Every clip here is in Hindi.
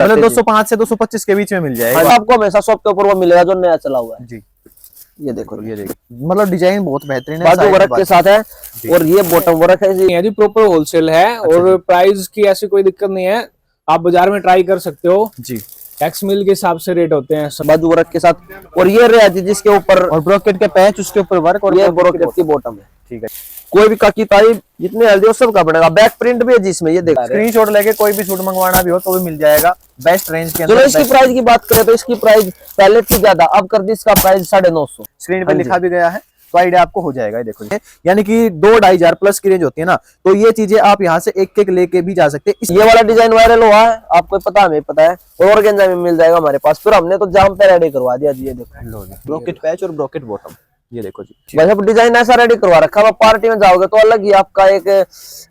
मतलब 205 से 225 के बीच में मिल जाएगा आपको हमेशा शॉप के ऊपर वो मिलेगा जो नया चला हुआ है जी। ये देखो, ये देखो मतलब डिजाइन बहुत बेहतरीन है, बाजू वर्क के साथ है और ये बॉटम वर्क है जी। प्रॉपर होलसेल है और प्राइस की ऐसी कोई दिक्कत नहीं है, आप बाजार में ट्राई कर सकते हो जी। एक्स मिल के हिसाब से रेट होते हैं बाजू वर्क के साथ। और ये रेज जिसके ऊपर और ब्रोकेट के पैच, उसके ऊपर वर्क और ये ब्रोकेट की बॉटम है। ठीक है, कोई भी काकी ताई जितने हेल्दी हो सबका बनेगा। बैक प्रिंट भी है जिसमें, ये देखो स्क्रीनशॉट लेके कोई भी सूट मंगवाना भी हो तो भी मिल जाएगा बेस्ट रेंज के अंदर। चलो इसकी प्राइस की बात करें तो इसकी प्राइस पहले थी ज्यादा, अब कर दी इसका प्राइस 950। स्क्रीन पे लिखा भी गया है तो आइडिया आपको हो जाएगा। ये देखो, यानी कि 2-2.5 प्लस की रेंज होती है ना, तो ये चीजें आप यहाँ से एक एक लेके भी जा सकते हैं। ये वाला डिजाइन वायरल हुआ है, आपको पता, हमें पता है, और ऑर्गेन्जा में मिल जाएगा हमारे पास। फिर हमने तो जाम पे रेडी करवा दिया जी। ये देखो ब्रोकेट पैच और ब्रोकेट बॉटम, ये देखो जी। वैसे डिजाइन ऐसा रेडी करवा रखा है, पार्टी में जाओगे तो अलग ही आपका एक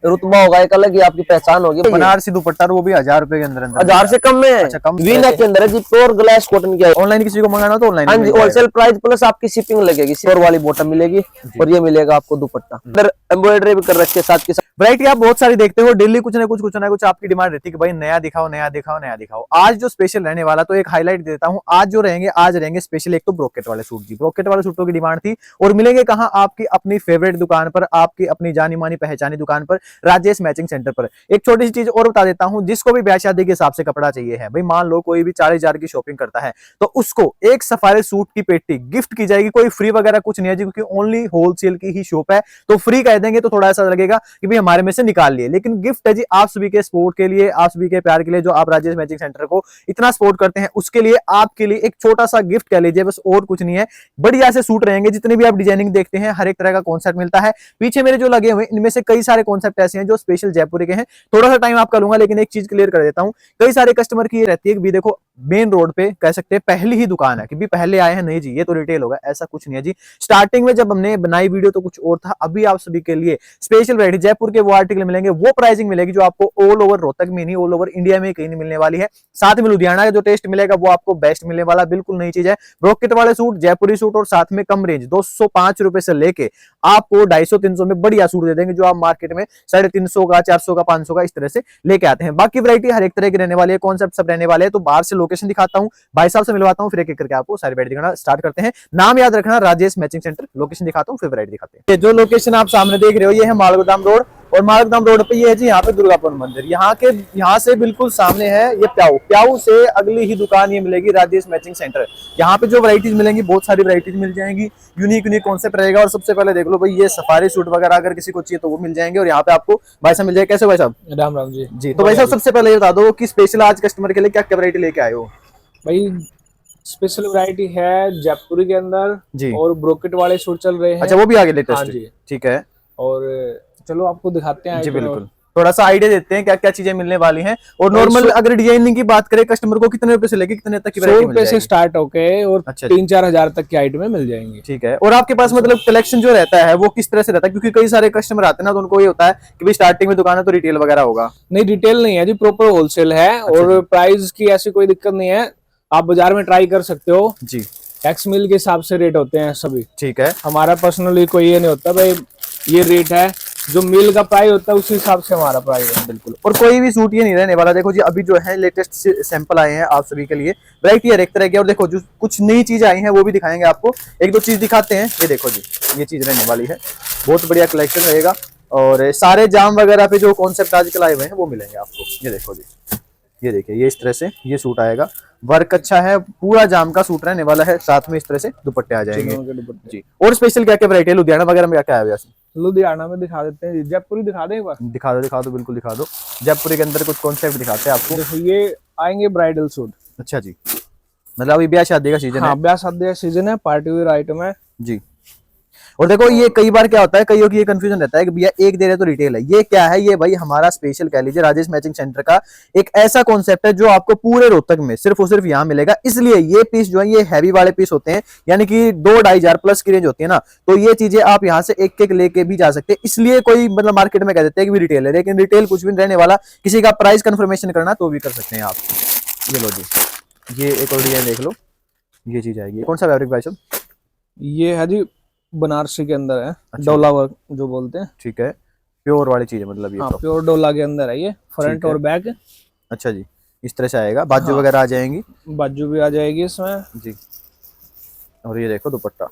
रुतबा होगा, एक अलग ही आपकी पहचान होगी। बनारसी दुपट्टा वो भी 1000 रुपए के अंदर 1000 से कम में है। अच्छा, कम वी नेक के अंदर है जी, प्योर ग्लास कॉटन की। ऑनलाइन किसी को मंगाना तो ऑनलाइन, हाँ जी, होलसेल प्राइस प्लस आपकी शिपिंग लगेगी। सिल्वर वाली बॉटम मिलेगी और ये मिलेगा आपको दुपट्टा, अंदर एम्ब्रॉयडरी भी कर रखी है साथ के साथ। वैरायटी आप बहुत सारी देखते हो, डेली कुछ ना कुछ आपकी डिमांड रहती है कि भाई नया दिखाओ नया दिखाओ नया दिखाओ। आज जो स्पेशल रहने वाला, तो एक हाईलाइट देता हूँ, आज रहेंगे स्पेशल एक तो ब्रोकेट वाले सूट जी। ब्रोकेट वाले सूटों की डिमांड थी और मिलेंगे कहाँ, आपकी अपनी फेवरेट दुकान पर, आपकी अपनी जानी मानी पहचानी दुकान पर, राजेश मैचिंग सेंटर पर। एक छोटी सी चीज और बता देता हूँ, जिसको भी ब्याह शादी के हिसाब से कपड़ा चाहिए है, भाई मान लो कोई भी 40,000 की शॉपिंग करता है तो उसको एक सफारी सूट की पेटी गिफ्ट की जाएगी। कोई फ्री वगैरह कुछ नहीं है जी, क्योंकि ओनली होलसेल की ही शॉप है, तो फ्री कह देंगे तो थोड़ा ऐसा लगेगा कि भाई हमारे में से निकाल लिए, लेकिन गिफ्ट है जी आप सभी के सपोर्ट के लिए, आप सभी के प्यार के लिए, जो आप राजेश मैचिंग सेंटर को इतना सपोर्ट करते हैं उसके लिए आपके लिए एक छोटा सा गिफ्ट कह लीजिए, बस और कुछ नहीं है। बढ़िया से सूट रहेंगे, जितने भी आप डिजाइनिंग देखते हैं हर एक तरह का कॉन्सेप्ट मिलता है। पीछे मेरे जो लगे हुए इनमें से कई सारे कॉन्सेप्ट ऐसे हैं जो स्पेशल जयपुर के हैं। थोड़ा सा टाइम आपका लूंगा, लेकिन एक चीज क्लियर कर देता हूं, कई सारे कस्टमर की ये रहती है कि भी देखो मेन रोड पे कह सकते हैं पहली ही दुकान है कि भी पहले आए हैं, नहीं जी ये तो रिटेल होगा, ऐसा कुछ नहीं है जी। स्टार्टिंग में जब हमने बनाई वीडियो तो कुछ और था, अभी आप सभी के लिए स्पेशल वैरायटी जयपुर के वो आर्टिकल मिलेंगे, वो प्राइसिंग मिलेगी जो आपको ऑल ओवर रोहतक में नहीं, ऑल ओवर इंडिया में कहीं नहीं मिलने वाली है। साथ में लुधियाना का जो टेस्ट मिलेगा वो आपको बेस्ट मिलने वाला, बिल्कुल नई चीज है। ब्रोकेट वाले सूट, जयपुरी सूट और साथ में कम रेंज 205 रुपए से लेके आपको 250-300 में बढ़िया सूट दे देंगे, जो आप मार्केट में 350 का, 400 का, 500 का इस तरह से लेके आते हैं। बाकी वैरायटी हर एक तरह की रहने वाली है, कॉन्सेप्ट सब रहने वाले हैं। तो बाहर से लोकेशन दिखाता हूँ, भाई साहब से मिलवाता हूँ, फिर एक एक करके आपको सारी वैरायटी दिखाना स्टार्ट करते हैं। नाम याद रखना राजेश मैचिंग सेंटर, लोकेशन दिखाता हूँ फिर वैरायटी दिखाते हैं। जो लोकेशन आप सामने देख रहे हो ये है मालगोदाम रोड, और मालगोदाम रोड पे ये है जी यहाँ पे दुर्गापुर मंदिर। यहाँ से बिल्कुल सामने है ये प्याऊ से अगली ही दुकान ये मिलेगी राजेश मैचिंग सेंटर। यहाँ पे जो वैरायटीज मिलेंगी बहुत सारी वैरायटीज मिल जाएंगी, यूनिक कॉन्सेप्ट रहेगा। और सबसे पहले देख लो भाई, ये सफारी सूट वगैरह अगर किसी को चाहिए तो वो मिल जाएंगे, और यहाँ पे आपको भाई साहब मिल जाएगा। कैसे भाई साहब? राम राम जी। जी तो भाई साहब सबसे पहले ये बता दो कि स्पेशल आज कस्टमर के लिए क्या क्या वैरायटी लेके आए हो? भाई स्पेशल वैरायटी है जयपुरी के अंदर जी, और ब्रोकेट वाले सूट चल रहे हैं। अच्छा वो भी आगे लेटेस्ट? हाँ जी, ठीक है, और चलो आपको दिखाते हैं जी बिल्कुल। थोड़ा सा आइडिया देते हैं क्या क्या चीजें मिलने वाली हैं। और नॉर्मल अगर डिजाइनिंग की बात करें, कस्टमर को कितने रुपए से लेके कितने तक की 100 रुपए से स्टार्ट होके और अच्छा 3-4 हजार तक की आइटमें मिल जाएंगी। ठीक है। और आपके पास मतलब कलेक्शन जो रहता है वो किस तरह से रहता है? क्योंकि कई सारे कस्टमर आते हैं ना, तो उनको ये होता है कि भाई स्टार्टिंग में दुकान है तो रिटेल वगैरह होगा। नहीं, रिटेल नहीं है जी, प्रॉपर होलसेल है और प्राइस की ऐसी कोई दिक्कत नहीं है, आप बाजार में ट्राई कर सकते हो जी। एक्स मिल के हिसाब से रेट होते हैं सभी। ठीक है, हमारा पर्सनली कोई ये नहीं होता भाई ये रेट है, जो मिल का प्राइस होता है उसी हिसाब से हमारा प्राइस है। बिल्कुल। और कोई भी सूट ये नहीं रहने वाला। देखो जी अभी जो है लेटेस्ट सैंपल आए हैं आप सभी के लिए, वैरायटी हर एक तरह की। और देखो जो कुछ नई चीज आई है वो भी दिखाएंगे आपको, एक दो चीज दिखाते हैं। ये देखो जी, ये चीज रहने वाली है, बहुत बढ़िया कलेक्शन रहेगा। और सारे जाम वगैरह पे जो कॉन्सेप्ट आजकल आए हुए हैं वो मिलेंगे आपको। ये देखो जी, ये देखिए, ये इस तरह से ये सूट आएगा, वर्क अच्छा है, पूरा जाम का सूट रहने वाला है, साथ में इस तरह से दुपट्टे आ जाएंगे जी। और स्पेशल क्या क्या वैरायटी है लुधियाना वगैरह में, क्या क्या है? लुधियाना में दिखा देते हैं, जयपुरी दिखा दें एक बार? दिखा दो बिल्कुल दिखा दो। जयपुरी के अंदर कुछ कॉन्सेप्ट दिखाते हैं आपको। देखो ये आएंगे ब्राइडल सूट। अच्छा जी, मतलब अभी ब्याह शादी का सीजन है। ब्याह शादी का सीजन है, पार्टी वेयर आइटम है जी। और देखो ये कई बार क्या होता है, कईयों की ये कंफ्यूजन रहता है कि भैया एक दे रहे तो रिटेल है। ये क्या है? ये भाई हमारा स्पेशल कह लीजिए राजेश मैचिंग सेंटर का एक ऐसा कॉन्सेप्ट है जो आपको पूरे रोहतक में सिर्फ और सिर्फ यहाँ मिलेगा। इसलिए ये पीस जो है ये हैवी वाले पीस होते हैं, यानी कि 2-2.5 प्लस की रेंज होती है ना, तो ये चीजें आप यहाँ से एक एक लेके भी जा सकते हैं। इसलिए कोई मतलब मार्केट में कह देते हैं कि रिटेल है, लेकिन रिटेल कुछ भी रहने वाला। किसी का प्राइस कंफर्मेशन करना तो भी कर सकते हैं आप। ये लो जी, ये एक और डिजाइन देख लो, ये चीज आएगी। कौन सा फैब्रिक भाई साहब? ये है जी बनारसी के अंदर है। अच्छा। डोला वर्क जो बोलते हैं। ठीक है, प्योर वाली चीज है मतलब ये। प्योर डोला के अंदर है ये, फ्रंट और बैक। अच्छा जी, इस तरह से आएगा, बाजू हाँ। वगैरह आ जाएंगी बाजू भी आ जाएगी इसमें जी। और ये देखो दुपट्टा,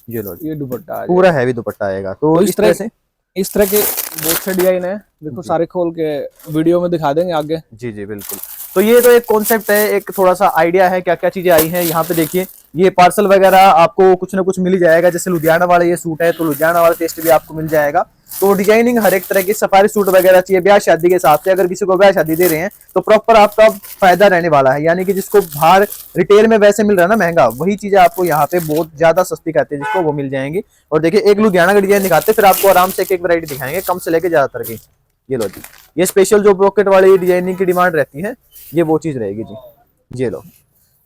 ये लो जी, ये दुपट्टा आ पूरा हैवी दुपट्टा आएगा। तो इस तरह से इस तरह के बहुत से डिजाइन है, देखो सारे खोल के वीडियो में दिखा देंगे आगे। जी जी बिल्कुल। तो ये तो एक कॉन्सेप्ट है, एक थोड़ा सा आइडिया है क्या क्या चीजें आई हैं। यहाँ पे देखिए ये पार्सल वगैरह आपको कुछ ना कुछ मिल ही जाएगा। जैसे लुधियाना वाला ये सूट है तो लुधियाना वाला टेस्ट भी आपको मिल जाएगा। तो डिजाइनिंग हर एक तरह की, सफारी सूट वगैरह चाहिए ब्याह शादी के हिसाब से, अगर किसी को ब्याह शादी दे रहे हैं तो प्रॉपर आपका फायदा रहने वाला है। यानी कि जिसको बाहर रिटेल में वैसे मिल रहा है ना महंगा, वही चीजें आपको यहाँ पे बहुत ज्यादा सस्ती कहते हैं जिसको, वो मिल जाएंगी। और देखिए एक लुधियाना का डिजाइन दिखाते हैं, फिर आपको आराम से एक एक वैरायटी दिखाएंगे कम से लेके ज्यादातर की। ये लो जी, ये स्पेशल जो ब्रोकेट वाली डिजाइनिंग की डिमांड रहती है ये वो चीज रहेगी जी। ये लो,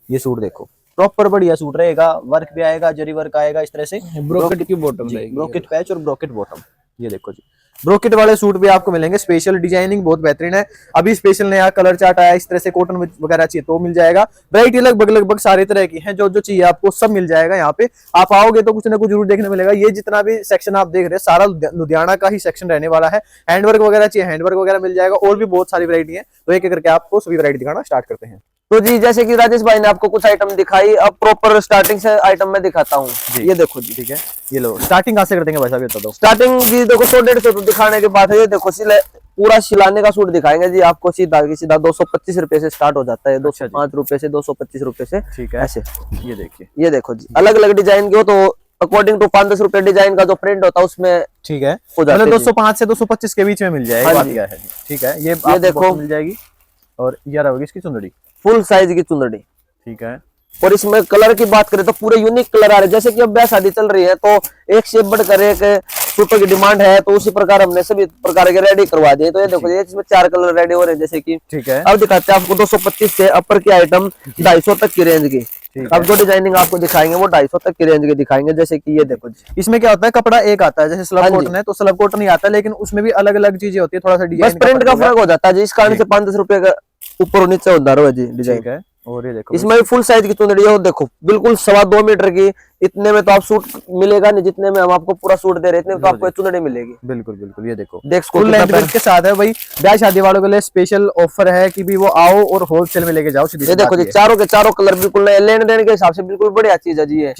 ये सूट देखो प्रॉपर बढ़िया सूट रहेगा, वर्क भी आएगा, जरी वर्क आएगा इस तरह से, ब्रोकेट की बॉटम रहेगी, ब्रोकेट पैच और ब्रोकेट बॉटम। ये देखो जी, ब्रोकेट वाले सूट भी आपको मिलेंगे। स्पेशल डिजाइनिंग बहुत बेहतरीन है। अभी स्पेशल नया कलर चार्ट आया, इस तरह से कॉटन वगैरह चाहिए तो मिल जाएगा। वैरायटी लगभग सारे तरह की है, जो जो चाहिए आपको सब मिल जाएगा। यहाँ पे आप आओगे तो कुछ ना कुछ जरूर देखने मिलेगा। ये जितना भी सेक्शन आप देख रहे हैं सारा लुधियाना का ही सेक्शन रहने वाला है। हैंडवर्क वगैरह चाहिए, हैंडवर्क वगैरह मिल जाएगा। और भी बहुत सारी वैरायटी है, तो एक एक करके आपको सभी वैरायटी दिखाना स्टार्ट करते हैं। तो जी जैसे कि राजेश भाई ने आपको कुछ आइटम दिखाई, अब प्रॉपर स्टार्टिंग से आइटम में दिखाता हूँ। ये देखो जी, ठीक है, ये लो स्टार्टिंग कहाँ से कर देंगे भाई साहब, ये बता दो। स्टार्टिंग जी देखो 100-150 तो दिखाने के बाद है। ये देखो पूरा सिलाने का सूट दिखाएंगे जी आपको, सीधा 225 रुपए से स्टार्ट हो जाता है, 205 रुपए से 225 रुपए से, ठीक है ऐसे। ये देखिए, ये देखो जी अलग अलग डिजाइन के हो तो अकॉर्डिंग टू 5-10 रुपए डिजाइन का जो प्रिंट होता है उसमें ठीक है, हो जाते मतलब हैं जी। 205 से 225 के बीच में मिल जाएगा। हाँ बात जी। क्या है, ठीक है, ये आपको देखो मिल जाएगी। और ये होगी इसकी चुंदड़ी, फुल साइज की चुंदड़ी। ठीक है, और इसमें कलर की बात करें तो पूरे यूनिक कलर आ रहे हैं। जैसे कि अब ब्याह शादी चल रही है तो एक से बढ़कर एक सूटों की डिमांड है, तो उसी प्रकार हमने सभी प्रकार के रेडी करवा दिए। तो ये देखो ये इसमें 4 कलर रेडी हो रहे हैं। जैसे कि ठीक है, अब दिखाते हैं आपको 225 से अपर की आइटम 250 तक की रेंज की। अब जो डिजाइनिंग आपको दिखाएंगे वो 250 तक की रेंज के दिखाएंगे। जैसे कि ये देखो जी, इसमें क्या होता है, कपड़ा एक आता है, जैसे स्लब कॉटन है तो स्लब कॉटन ही आता है, लेकिन उसमें भी अलग अलग चीजें होती है, थोड़ा सा बस डिजाइन प्रिंट का फर्क हो जाता है जी, इस कारण से 5-10 रुपए का ऊपर और नीचे होता है जी डिजाइन। ठीक है। और ये देखो इसमें भी फुल साइज की चुंदड़ी है, देखो बिल्कुल 2.25 मीटर की। इतने में तो आप सूट मिलेगा नहीं, जितने में हम आपको पूरा सूट दे रहे हैं इतने में तो आपको एक चुंदड़ी मिलेगी। बिल्कुल बिल्कुल, ये देखो देख फुल लेंथ के साथ है भाई। ब्याह शादी वालों के लिए स्पेशल ऑफर है कि भी वो आओ और होलसेल में लेके जाओ। ये देखो जी चारों के चारों कलर बिल्कुल लेने देने के हिसाब से बिल्कुल बढ़िया चीज है जी ये।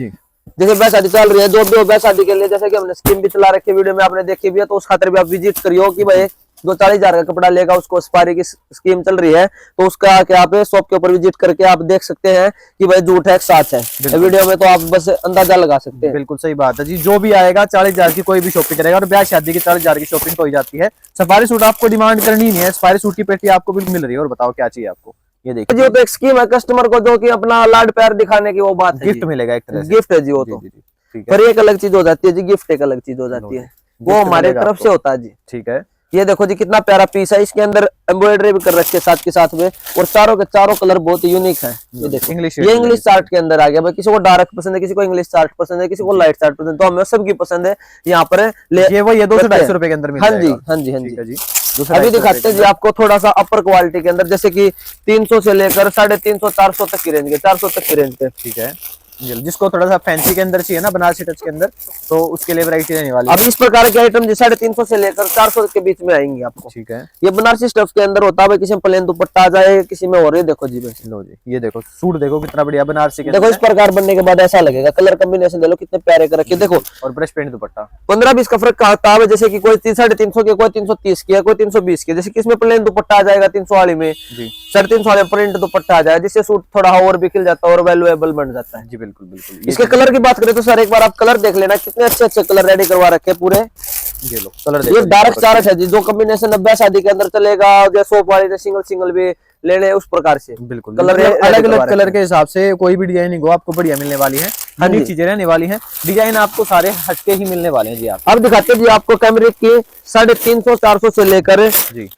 जैसे ब्याह शादी चल रही है, जो भी ब्याह शादी के लिए जैसे कि हमने स्कीम भी चला रखी है, वीडियो में आपने देखी भी है, तो उस खातिर भी आप विजिट करियो कि भाई जो 40,000 का कपड़ा लेगा उसको सफारी की स्कीम चल रही है, तो उसका क्या आप शॉप के ऊपर विजिट करके आप देख सकते हैं कि भाई झूठ है सच है। वीडियो में तो आप बस अंदाजा लगा सकते हैं। बिल्कुल सही बात है जी। जो भी आएगा 40,000 की कोई भी शॉपिंग करेगा, और ब्याह शादी की 40,000 की शॉपिंग तो हो जाती है। सफारी सूट आपको डिमांड करनी नहीं है, सफारी सूट की पेटी आपको भी मिल रही है। और बताओ क्या चाहिए आपको, ये देखिए जी तो एक स्कीम है कस्टमर को जो कि अपना लाड प्यार दिखाने की वो बात है, गिफ्ट मिलेगा एक तरह से, गिफ्ट है जी वो तो। ठीक है, पर एक अलग चीज हो जाती है जी, गिफ्ट एक अलग चीज हो जाती है, वो हमारे तरफ से होता है जी। ठीक है, ये देखो जी कितना प्यारा पीस है, इसके अंदर एम्ब्रॉयडरी भी कर रखी है साथ के साथ में, और चारों के चारों कलर बहुत यूनिक है। ये देखो इंग्लिश, ये इंग्लिश चार्ट के अंदर आ गया भाई। किसी को डार्क पसंद है, किसी को इंग्लिश चार्ट पसंद है, किसी को लाइट चार्ट पसंद है, तो हमें सबकी पसंद है। यहाँ पर ये वो ये 200-250 रुपए के अंदर मिल हाँ जाएगा। जी हाँ जी हाँ ठीक है जी। जी। अभी दिखाते हैं जी आपको थोड़ा सा अपर क्वालिटी के अंदर, जैसे कि 300 से लेकर 350-400 तक की रेंज के, 400 तक की रेंज पे। ठीक है, जिसको थोड़ा सा फैंसी के अंदर चाहिए ना, बनारसी टच के अंदर, तो उसके लिए वैरायटी रहने वाली है। अब इस प्रकार के आइटम 350 से लेकर 400 के बीच में आएंगे आपको। ठीक है, ये बनारसी स्टफ के अंदर होता है भाई, किसी में प्लेन दुपट्टा आ जाए, किसी में और। देखो जी भाई, लो जी, ये देखो सूट देखो कितना बढ़िया बनारसी के देखो अंदर इस प्रकार बनने के बाद ऐसा लगेगा। कलर कॉम्बिनेशन दे लो कितने प्यारे कर रखे, देखो। और ब्रश पेंट दुपट्टा 15-20 का फर्क आता है, जैसे कि कोई 350 की, कोई 330 की है, कोई 320 की। जैसे कि इसमें प्लेन दुपट्टा आ जाएगा 300 वाली में, 350 वाले प्रिंट दुपट्टा आ जाएगा, जिससे सूट थोड़ा और भी खिल जाता है और वैल्यूएबल बन जाता है जी। बिल्कुल बिल्कुल। इसके कलर की बात करें तो सर एक बार आप कलर देख लेना, कितने अच्छे अच्छे कलर रेडी करवा रखे हैं पूरे। ये लो कलर ये डार्क चार्ट है जी, जो कॉम्बिनेशन अब ब्याह शादी के अंदर चलेगा, जो शॉप वाले ने सिंगल सिंगल भी लेने उस प्रकार से। बिल्कुल कलर अलग अलग कलर के हिसाब से कोई भी डिजाइनिंग हो आपको बढ़िया मिलने वाली है। यूनिक चीजें रहने वाली हैं, डिजाइन आपको सारे हटके ही मिलने वाले हैं जी। आप अब दिखाते हैं जी आपको कैमरिक की 350-400 से लेकर जी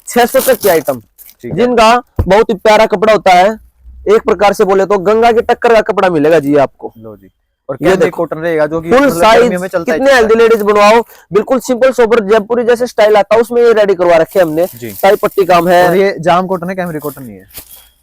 600 तक की आइटम, ठीक है। जिनका बहुत ही प्यारा कपड़ा होता है। एक प्रकार से बोले तो गंगा की टक्कर का कपड़ा मिलेगा जी आपको। लो जी, और ये कॉटन रहेगा जो कि फुल मतलब साइज, गर्मियों में चलता है। कितने हेल्दी लेडीज बनवाओ, बिल्कुल सिंपल सोबर जयपुरी जैसे स्टाइल आता है उसमें ये रेडी करवा रखे हमने। टाई पट्टी काम है, और ये जाम कॉटन है, कैमरी कॉटन नहीं है,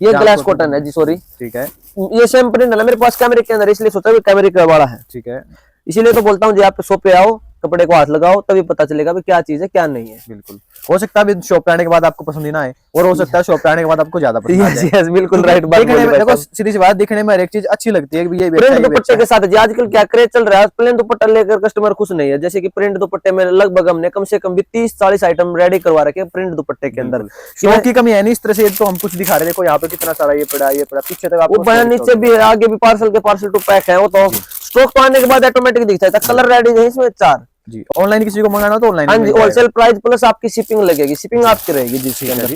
ये ग्लास कॉटन है जी, सॉरी। ठीक है, ये सेम प्रिंट है मेरे पास कैमरे के अंदर, इसलिए सोचा भी कैमरे का वाला है। ठीक है, इसीलिए तो बोलता हूँ जी आप शॉप पे आओ, कपड़े को हाथ लगाओ तभी पता चलेगा भी क्या चीज है क्या नहीं है। बिल्कुल, हो सकता है शॉप पे आने के बाद आपको पसंद ही ना आए, और हो सकता है शॉप पे आने के बाद आपको ज्यादा पसंद आ जाए। यस बिल्कुल राइट बात देखने बोली में, भाई देखो साहब। सीधी सी बात, दिखने में हर एक चीज अच्छी लगती है कि ये भी अच्छा प्रिंट है, ये भी दुपट्टे अच्छा के साथ जी आजकल क्या क्रेज चल रहा है, प्लेन दुपट्टा लेकर कस्टमर खुश नहीं है। जैसे कि प्रिंट दुपट्टे में लगभग हमने कम से कम भी 30-40 आइटम रेडी करवा रखे हैं प्रिंट दुपट्टे के अंदर। स्टॉक की कमी है नहीं इस तरह से, तो हम कुछ दिखा रहे हैं। देखो यहाँ पे कितना सारा ये पड़ा, ये पड़ा, पीछे तक वो आपको बयान नीचे भी है, आगे भी पार्सल के पार्सल टू पैक है। वो तो स्टॉक तो आने के बाद ऑटोमेटिक दिख जाता है। कलर रेडी है इसमें 4 जी। ऑनलाइन किसी को मंगाना हो तो ऑनलाइन, हाँ जी, होलसेल प्राइस प्लस आपकी शिपिंग लगेगी, शिपिंग आपकी रहेगी जी इसके अंदर।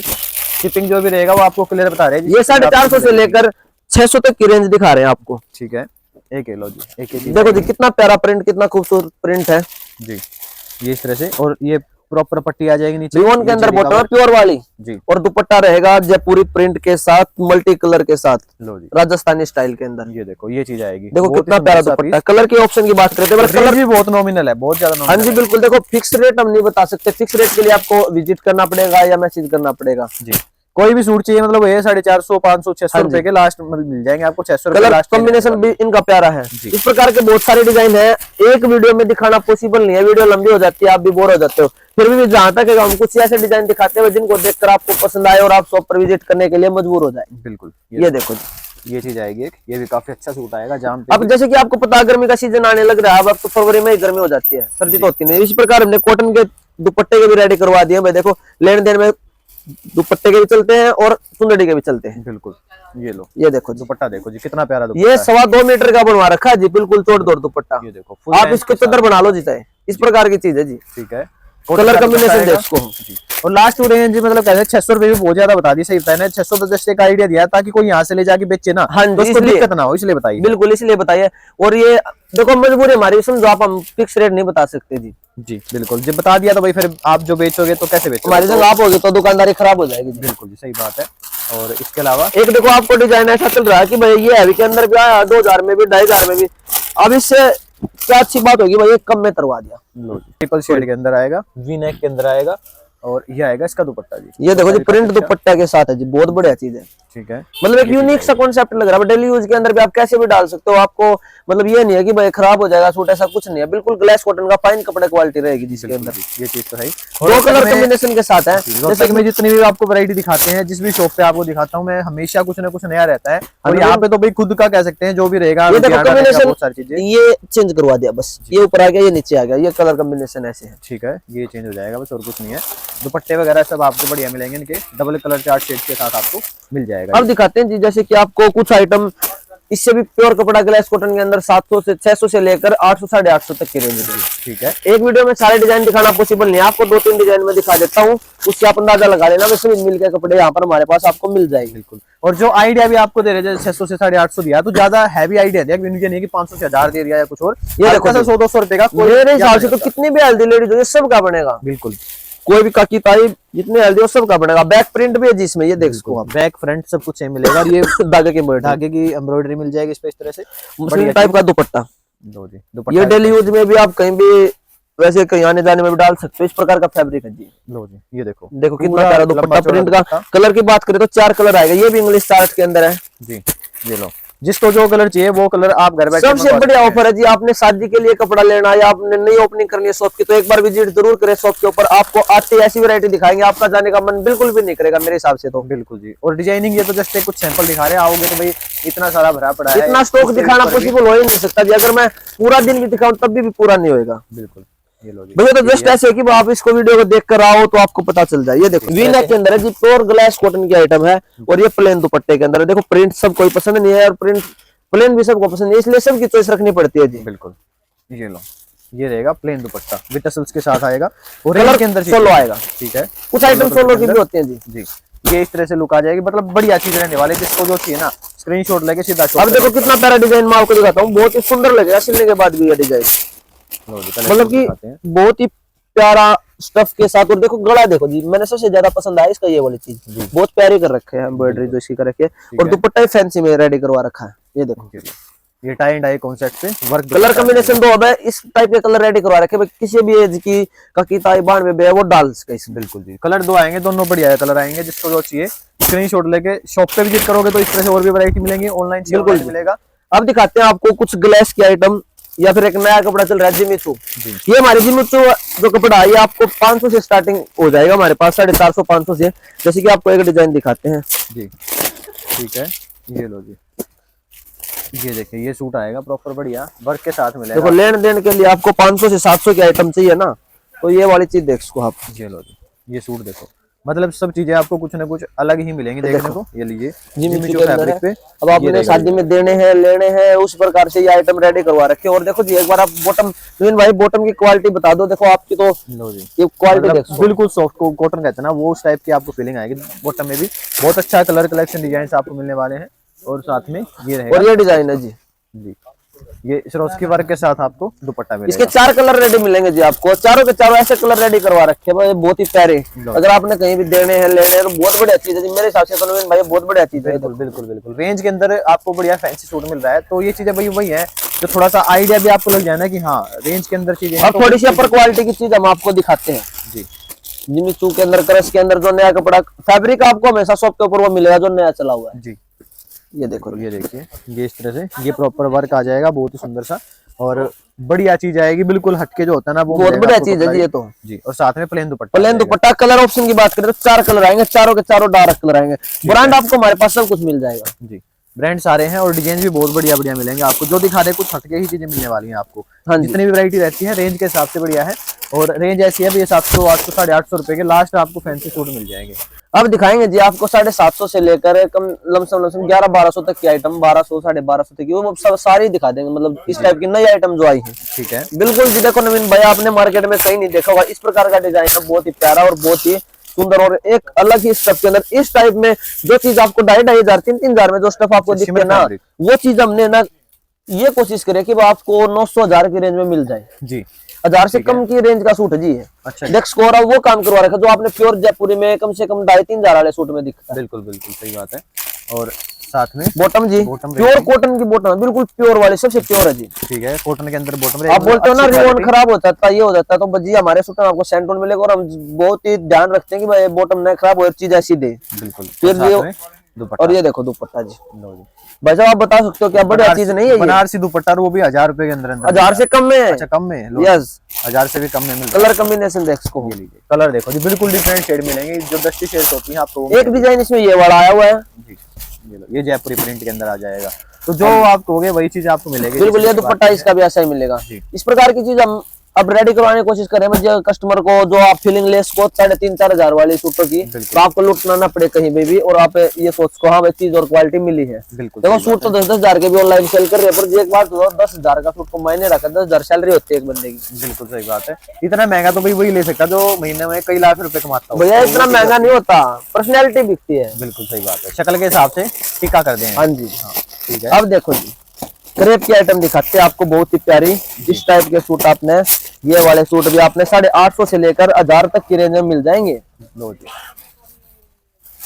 शिपिंग जो भी रहेगा वो आपको क्लियर बता रहे हैं। ये 450 से लेकर 600 तक की रेंज दिखा रहे हैं आपको। ठीक है, एक लो जी, एक देखो जी कितना प्यारा प्रिंट, कितना खूबसूरत प्रिंट है जी। ये इस तरह से, और ये प्रॉपर पट्टी आ जाएगी नीचे, रिबन के अंदर बॉटम है प्योर वाली जी। और दुपट्टा रहेगा जयपुरी प्रिंट के साथ, मल्टी कलर के साथ, लो जी, राजस्थानी स्टाइल के अंदर। ये देखो ये चीज आएगी। देखो बहुत कितना ही प्यारा सुंदर सा दुपट्टा। कलर के ऑप्शन की बात करते हैं, पीस। रेंज भी बहुत नॉमिनल है, बहुत ज्यादा हाँ नॉमिनल जी बिल्कुल। देखो फिक्स रेट हम नहीं बता सकते, फिक्स रेट के लिए आपको विजिट करना पड़ेगा या मैसेज करना पड़ेगा जी। कोई भी सूट चाहिए मतलब ये 450, 500, 600 हाँ रुपए के लास्ट मिल जाएंगे आपको। 600 रुपए कलर लास्ट कॉम्बिनेशन भी इनका प्यारा है। जी। इस प्रकार के बहुत सारे डिजाइन है, एक वीडियो में दिखाना पॉसिबल नहीं है, वीडियो लंबी हो जाती है, आप भी बोर हो जाते हो। फिर भी जहां तक है हम कुछ ऐसे डिजाइन दिखाते हैं जिनको देखकर आपको पसंद आए और आप शॉप पर विजिट करने के लिए मजबूर हो जाए। बिल्कुल, ये देखो जी, ये चीज आएगी एक, ये भी काफी अच्छा सूट आएगा। जहाँ पे अब जैसे कि आपको पता है गर्मी का सीजन आने लग रहा है, अब तो फरवरी में ही गर्मी हो जाती है, सर्दी तो होती नहीं। इसी प्रकार हमने कॉटन के दुपट्टे के भी रेडी करवा दिए भाई। देखो लेन देन में दुपट्टे के भी चलते हैं और सुंदड़ी के भी चलते हैं। बिल्कुल, ये लो, ये देखो जी, दुपट्टा देखो जी, कितना प्यारा दुपट्टा ये है। 2.25 मीटर का बनवा रखा है जी, बिल्कुल चौड़ दौड़ दुपट्टा। ये देखो full आप length इसको के साथ। चद्दर बना लो जी चाहे, इस प्रकार की चीज है जी। ठीक है, कलर कॉम्बिनेशन देखो देखो जी। और लास्ट रेंज मतलब कहते हैं 600 रुपए भी बहुत ज्यादा बता दी, सही बताया। 600 तो जस्ट एक आइडिया दिया ताकि कोई यहाँ से ले जाके बेचे ना, हाँ जी, तो उसको इसलिए- दिक्कत ना हो, इसलिए बताइए। बिल्कुल इसलिए बताइए। और ये देखो मजबूरी हमारी, समझो आप हम फिक्स रेट नहीं बता सकते जी। जी बिल्कुल, जब बता दिया तो भाई फिर आप जो बेचोगे तो कैसे बेचोगे? हमारी जगह आप होगी तो दुकानदारी खराब हो जाएगी जी। बिल्कुल जी, सही बात है। और इसके अलावा एक देखो आपको डिजाइन ऐसा चल रहा है कि भाई ये हैवी के अंदर भी आया 2000 में भी, 2500 में भी। अब इससे क्या अच्छी बात होगी भाई, ये कम में करवा दिया। लो जी, ट्रिपल शेड के अंदर आएगा, वी नेक के अंदर आएगा, और ये आएगा इसका दुपट्टा जी। ये देखो जी प्रिंट दुपट्टा के साथ है जी, बहुत बढ़िया चीज है। ठीक है, मतलब एक यूनिक सा कॉन्सेप्ट लग रहा है। डेली यूज के अंदर भी आप कैसे भी डाल सकते हो, आपको मतलब ये नहीं है कि भाई खराब हो जाएगा सूट, ऐसा कुछ नहीं है। बिल्कुल ग्लास कॉटन का फाइन कपड़े क्वालिटी रहेगी जिसके अंदर। ये चीज तो है। दो कलर कॉम्बिनेशन के साथ है। जैसे कि मैं जितनी भी आपको वैरायटी दिखाते हैं, जिस भी शॉप पे आपको दिखाता हूँ मैं, हमेशा कुछ ना कुछ नया रहता है। और यहाँ पे तो भाई खुद का कह सकते हैं, जो भी रहेगा ये देखो ध्यान रखने का कॉम्बिनेशन, बहुत सारी चीजें। ये चेंज करवा दिया बस, ये ऊपर आ गया, ये नीचे आ गया, ये कलर कॉम्बिनेशन ऐसे है। ठीक है, ये चेंज हो जाएगा बस, और कुछ नहीं है। दुपट्टे वगैरह सब आपको बढ़िया मिलेंगे, इनके डबल कलर चार्ट शेड के साथ आपको मिल जाएगा। अब दिखाते हैं जी, जैसे कि आपको कुछ आइटम इससे भी प्योर कपड़ा ग्लास कॉटन के अंदर 700 से 600 से लेकर 800 850 तक की रेंज है। ठीक है, एक वीडियो में सारे डिजाइन दिखाना पॉसिबल नहीं है, आपको 2-3 डिजाइन में दिखा देता हूँ, उससे आप अंदाजा लगा लेना। वैसे भी मिल के कपड़े यहाँ पर हमारे पास आपको मिल जाएंगे। बिल्कुल। और जो आइडिया भी आपको दे रहे हैं 600 से 850 दिया, तो ज्यादा हैवी आइडिया दिया, क्योंकि नहीं है कि 500 से 1000 दे दिया या कुछ और। ये देखो 100-200 रुपए का मेरे हिसाब से तो कितनी भी हेल्दी लेडीज हो, ये सब का बनेगा। बिल्कुल, कोई भी काकी ताई जितने हेल्दी हो सब का बनेगा। बैक प्रिंट भी है जिसमें, ये देख इसको आप, बैक फ्रंट सब कुछ सेम मिलेगा। और ये धागे के एम्ब्रॉयडरी, धागे की एम्ब्रॉयडरी मिल जाएगी इस पे, इस तरह से मुस्लिम टाइप का दुपट्टा। लो जी, दुपट्टा ये डेली यूज में भी आप कहीं भी वैसे कहीं आने जाने में भी डाल सकते हो, इस प्रकार का फैब्रिक है जी। लो जी, ये देखो देखो कितना पूरा प्यारा लंबा दुपट्टा चौड़ा प्रिंट का। दुपट्टा। कलर की बात करें तो 4 कलर आएगा, ये भी इंग्लिश चार्ट के अंदर है जी। ये लो, जिसको जो कलर चाहिए वो कलर आप घर बैठे सबसे बढ़िया ऑफर है जी। आपने शादी के लिए कपड़ा लेना है या आपने नई ओपनिंग करनी है शॉप की, तो एक बार विजिट जरूर करें शॉप के ऊपर। आपको आते ऐसी वैरायटी दिखाएंगे, आपका जाने का मन बिल्कुल भी नहीं करेगा मेरे हिसाब से तो। बिल्कुल जी। और डिजाइनिंग ये तो जस्ट कुछ सैंपल दिखा रहे हैं, आओगे तो भाई इतना सारा भरा पड़ा है, इतना स्टॉक उसके दिखाना ऊपर भी- पॉसिबल हो ही नहीं सकता जी। अगर मैं पूरा दिन भी दिखाऊं तब भी पूरा नहीं होगा। बिल्कुल, ये लो जी। भैया तो जस्ट ऐसे है कि आप इसको वीडियो को देख कर आओ तो आपको पता चल जाए। ये देखो वी नेक के अंदर है जी, प्योर ग्लास कॉटन की आइटम है, और ये प्लेन दुपट्टे के अंदर है। देखो प्रिंट सब कोई पसंद नहीं है, और प्रिंट प्लेन भी सबको पसंद है, इसलिए सबकी चॉइस रखनी पड़ती है जी। बिल्कुल, ये लो, ये रहेगा प्लेन दुपट्टा विद टसल्स के साथ आएगा, और कलर रेंज के अंदर सोलो आएगा। ठीक है, कुछ आइटम सोलो की भी होती है जी। जी। ये इस तरह से लुक आ जाएगी, मतलब बढ़िया चीज रहने वाली, जिसको जो चाहिए ना स्क्रीनशॉट लेके सीधा अब देखो कितना प्यारा डिजाइन मैं आपको दिखाता हूँ, बहुत ही सुंदर लगेगा सिलने के बाद भी ये डिजाइन, मतलब कि बहुत ही प्यारा स्टफ के साथ। और देखो गला देखो जी, मैंने सबसे ज्यादा पसंद आया इसका ये वाली चीज, बहुत प्यारी कर रखे हैं एम्ब्रॉयडरी जो इसकी कर रखी है, और दुपट्टा ही फैंसी में रेडी करवा रखा है। ये देखो ये टाई एंड डाई कॉन्सेप्ट पे वर्क, कलर कॉम्बिनेशन दो अब है, इस टाइप के कलर रेडी करवा रखे हैं, किसी भी एज की काकी ताई बाण में वो डाल सके इसमें। बिल्कुल जी। कलर दो आएंगे, दोनों बढ़िया कलर आएंगे, जिसको जो चाहिए स्क्रीनशॉट लेके शॉप पे विजिट करोगे तो इस तरह से और भी वैरायटी मिलेंगी, ऑनलाइन बिल्कुल मिलेगा। अब दिखाते हैं आपको कुछ ग्लास की आइटम या फिर एक नया कपड़ा चल रहा है जिमिचू, ये हमारे जिमिचू जो कपड़ा है ये आपको 500 से स्टार्टिंग हो जाएगा हमारे पास, 450 500 से। जैसे कि आपको एक डिजाइन दिखाते हैं जी, ठीक है, ये लो जी, ये देखिए ये सूट आएगा प्रॉपर बढ़िया वर्क के साथ मिलेगा। देखो लेन देन के लिए आपको 500 से 700 की आइटम चाहिए ना, तो ये वाली चीज देखो आप। ये लो जी, ये सूट देखो, मतलब सब चीजें आपको कुछ ना कुछ अलग ही मिलेंगी देखने को। ये लीजिए जिमिचू फैब्रिक पे, अब आपने शादी में देने हैं लेने हैं उस प्रकार से ये आइटम रेडी करवा रखे हैं। और देखो जी एक बार आप बॉटम, नवीन भाई बॉटम की क्वालिटी बता दो, देखो आपकी तो लो जी ये क्वालिटी मतलब देखो बिल्कुल सॉफ्ट कॉटन कहते हैं ना, वो उस टाइप की आपको फीलिंग आएगी। बॉटम में भी बहुत अच्छा कलर कलेक्शन डिजाइन आपको मिलने वाले हैं, और साथ में ये रहेगा। और ये डिजाइन है जी, ये सरोस्की वर्क के साथ आपको दुपट्टा मिलेगा। इसके 4 कलर रेडी मिलेंगे जी आपको, चारों के चारों ऐसे कलर रेडी करवा रखे हैं भाई, बहुत ही प्यारे। अगर आपने कहीं भी देने हैं लेने हैं तो बहुत बढ़िया चीज है जी, मेरे हिसाब से तो नवीन भाई बहुत बढ़िया चीज है। बिल्कुल बिल्कुल बिल्कुल, रेंज के अंदर आपको बढ़िया फैंसी सूट मिल रहा है। तो ये चीजें भाई वही है जो थोड़ा सा आइडिया भी आपको लग जाना कि हाँ रेंज के अंदर चीजें। अब थोड़ी सी अपर क्वालिटी की चीज हम आपको दिखाते हैं जी, जिमिचू के अंदर, क्रश के अंदर जो नया कपड़ा फैब्रिक आपको हमेशा शॉप के ऊपर वो मिलेगा जो नया चला हुआ है जी। ये देखो, ये देखिए ये इस तरह से ये प्रॉपर वर्क आ जाएगा, बहुत ही सुंदर सा और बढ़िया चीज आएगी, बिल्कुल हटके जो होता है ना वो बहुत बढ़िया चीज है जी ये तो जी। और साथ में plain dupatta, plain dupatta. Colour option की बात करें तो 4 कलर आएंगे, चारों के चारों डार्क कलर आएंगे। ब्रांड आपको हमारे पास सब कुछ मिल जाएगा जी, ब्रांड सारे हैं और डिजाइन भी बहुत बढ़िया बढ़िया मिलेंगे आपको। जो दिखा रहे कुछ हटके ही चीजें मिलने वाली हैं आपको। हाँ जी, जितनी भी वैरायटी रहती है रेंज के हिसाब से बढ़िया है, और रेंज ऐसी है भी 700 800 850 रुपए के लास्ट आपको फैंसी सूट मिल जाएंगे। अब दिखाएंगे जी आपको 750 से लेकर कम लमसम 1100-1200 तक की आइटम, 1200 1250 तक की वो सब सारी दिखा देंगे, मतलब इस टाइप की नई आइटम जो आई है। ठीक है, बिल्कुल जी। देखो नवीन भाई आपने मार्केट में कहीं नहीं देखा होगा इस प्रकार का डिजाइन है, बहुत ही प्यारा और बहुत ही सुंदर, और एक अलग ही स्टफ के अंदर इस टाइप में जो चीज आपको 2,500 3,000 में जो स्टफ आपको दिखते हैं ना, वो चीज हमने ना ये कोशिश करे कि वो आपको 900-1000 की रेंज में मिल जाए जी। 1000 से कम की रेंज का सूट है जी है। अच्छा, डेस्क स्कोर वो काम करवा रखा जो आपने प्योर जयपुरी में कम से कम 2,500-3,000 वाले सूट में दिखता है। बिल्कुल बिल्कुल सही बात है। और साथ में बॉटम जी, प्योर कॉटन की बॉटम है, बिल्कुल प्योर वाली, सबसे प्योर है जी। ठीक है, कॉटन के अंदर बॉटम। आप बोलते हो ना रिबन खराब हो जाता है, ये हो जाता है, तो जी हमारे सूट में आपको सेंटोन मिलेगा, और हम बहुत ही ध्यान रखते हैं कि भाई बॉटम न खराब हो, चीज ऐसी दे। बिल्कुल। फिर ये दुपट्टा, और ये देखो दुपट्टा जी, लो जी। भाई साहब आप बता सकते हो क्या बढ़िया चीज नहीं है ये? बनारसी दुपट्टा, वो भी 1000 रुपए के अंदर अंदर। 1000 से कम में? अच्छा कम में, यस 1000 से भी कम में मिल रहा है। कलर कॉम्बिनेशन देखो, ये लीजिए कलर देखो जी, बिल्कुल डिफरेंट शेड मिलेंगे, जो डस्टी शेड्स होती हैं आपको। एक डिजाइन इसमें ये वाला आया हुआ है जी, ये लो, ये जयपुरी प्रिंट के अंदर आ जाएगा, तो जो आप कहोगे वही चीज आपको मिलेगी। बिल्कुल, ये दुपट्टा इसका भी ऐसा ही मिलेगा। इस प्रकार की चीज हम अब रेडी करवाने की कोशिश करें कस्टमर को, जो आप फीलिंग लेस को 3,500-4,000 वाली सूटों की, तो आपको लुटना ना पड़े कहीं पे भी, और आप ये सोच को हाँ भाई चीज और क्वालिटी मिली है। देखो सूट तो 10,000 के भी ऑनलाइन सेल कर रहे हैं, पर एक बात तो 10,000 का सूट को मायने रखा, 10,000 सैलरी होती है एक बंदे की। बिल्कुल सही बात है। इतना महंगा तो भाई वही ले सकता जो महीने में कई लाख रुपए कमाता हो। भैया इतना महंगा नहीं होता, पर्सनैलिटी बिकती है। बिल्कुल सही बात है, शक्ल के हिसाब से टिक्का कर दें। हाँ जी, ठीक है। अब देखो जी क्रेप की आइटम दिखाते हैं आपको, बहुत ही प्यारी इस टाइप के सूट। आपने ये वाले सूट भी आपने 850 से लेकर 1000 तक की रेंज में मिल जाएंगे। लो जी,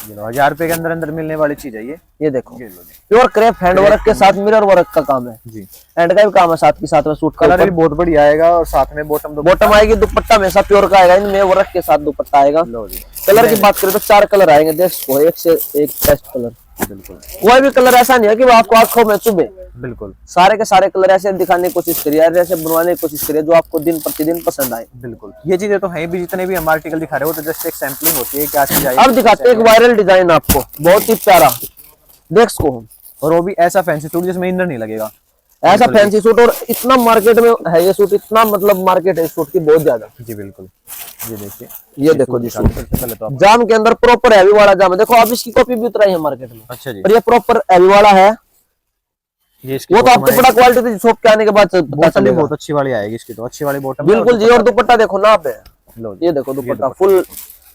ये लो 1000 रुपए के अंदर अंदर मिलने वाली चीज है ये देखो, ये लो जी। प्योर क्रेप हैंड वर्क के साथ मिरर वर्क का काम है जी, हैंड का भी काम है साथ के साथ में। सूट का कलर भी बहुत बढ़िया आएगा, और साथ में बॉटम बॉटम आएगी, दुपट्टा हमेशा प्योर का आएगा, इनमें वर्क के साथ दुपट्टा आएगा। लो जी। कलर की बात करें तो 4 कलर आएंगे, देखो एक से एक बेस्ट कलर। बिल्कुल, कोई भी कलर ऐसा नहीं है कि वो आपको आंखों में चुभे, बिल्कुल सारे के सारे कलर ऐसे दिखाने की कोशिश करिए, ऐसे बनवाने की कोशिश करिए जो आपको दिन प्रतिदिन पसंद आए। बिल्कुल, ये चीजें तो है भी, जितने भी हम आर्टिकल दिखा रहे हो तो जस्ट एक सैंपलिंग होती है क्या चीज आई। अब दिखाते हैं एक वायरल डिजाइन आपको, बहुत ही प्यारा, देख को, और वो भी ऐसा फैंसी सूट जिसमें इनर नहीं लगेगा, ऐसा फैंसी सूट। और इतना मार्केट में है ये सूट, इतना मतलब मार्केट है इस सूट की बहुत ज्यादा। जी बिल्कुल। ये देखिए, ये देखो जी सूट पहले तो आप। जाम के अंदर प्रॉपर हैवी वाला जाम है, देखो आप इसकी कॉपी भी उतराई है मार्केट में। अच्छा जी, और ये प्रॉपर हैवी वाला है, ये इसकी वो तो आपको बड़ा क्वालिटी शॉप के आने के बाद पता चलेगा। बहुत अच्छी वाली आएगी इसकी, तो अच्छी वाली बॉटम। बिल्कुल जी। और दुपट्टा देखो ना आप, लो ये देखो दुपट्टा फुल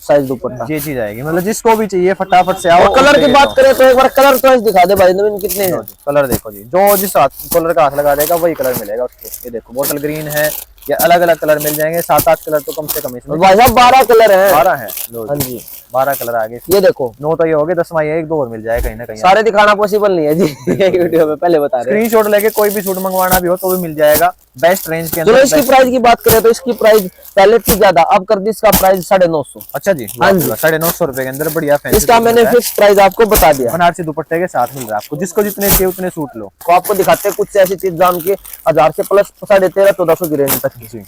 साइज दुपट्टा, ये चीज आएगी, मतलब जिसको भी चाहिए फटाफट से आओ। और कलर की बात करें तो एक बार कलर चॉइस दिखा दे भाई नवीन, कितने हैं? कलर देखो जी, जो जिस कलर का हाथ लगा देगा वही कलर मिलेगा उसको। ये देखो बॉटल ग्रीन है, या अलग अलग कलर मिल जाएंगे, 7-8 कलर तो कम से कम इसमें। भाई साहब 12 कलर हैं। 12 है, लो हाँ जी 12 कलर आगे। ये देखो 9 तो ये हो गए, 10वां ये 1-2 और मिल जाएगा कहीं ना कहीं। सारे दिखाना पॉसिबल नहीं है जी एक वीडियो में, पहले बता रहे हैं। स्क्रीनशॉट लेके कोई भी सूट मंगवाना भी हो तो भी मिल जाएगा, बेस्ट रेंज के चलो अंदर इसकी प्राइस की बात करें तो इसकी प्राइस पहले थी ज्यादा, अब कर दी इसका प्राइस 950। अच्छा जी, हाँ जी। 950 रुपए के अंदर बढ़िया फैंसी इसका सूट मैंने मिल रहा है। फिक्स प्राइस आपको बता दिया। बनारसी दुपट्टे के साथ मिल रहा है आपको, जिसको जितने चाहिए उतने सूट लो। तो आपको दिखाते हैं कुछ ऐसी चीज जाम की 1000 से प्लस 1350-1400 की रेंज तक की। जी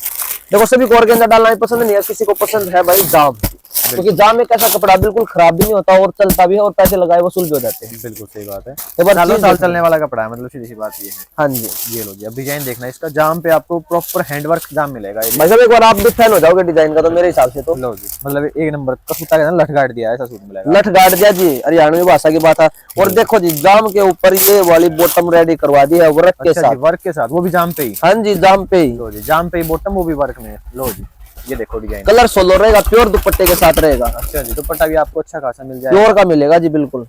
देखो सभी को ऑर्गेन्जा डालना ही पसंद नहीं है, किसी को पसंद है भाई जाम, क्योंकि जाम एक ऐसा कपड़ा बिल्कुल खराब भी नहीं होता और चलता भी है और पैसे लगाए वसूल भी हो जाते हैं। बिल्कुल सही बात है, एक बार सालों चीज साल देखो। चलने वाला कपड़ा है, मतलब सीधी सी बात ये है। हाँ जी ये लो जी, अब डिजाइन देखना इसका, जाम पे आपको प्रॉपर हैंडवर्क जाम मिलेगा ये। भाई साहब, एक बार आप भी फैन हो जाओगे डिजाइन का तो मेरे हिसाब से तो। लो जी, मतलब एक नंबर का सूता का लठ गाड़ दिया, ऐसा सूट मिलेगा। लठ गाड़ दिया जी, हरियाणवी भाषा की बात है। और देखो जी जाम के ऊपर ये वाली बॉटम रेडी करवा दी है वर्क के अच्छा जी, साथ। वर्क के साथ, वो भी जाम पे ही। हाँ जी जाम पे ही। लो जी, जाम पे ही बॉटम, वो भी वर्क में। लो जी, ये देखो डिजाइन। कलर सोलो रहेगा, प्योर दुपट्टे के साथ रहेगा, अच्छा जी, दुपट्टा भी आपको अच्छा खासा मिल जाएगा। प्योर का मिलेगा जी बिल्कुल।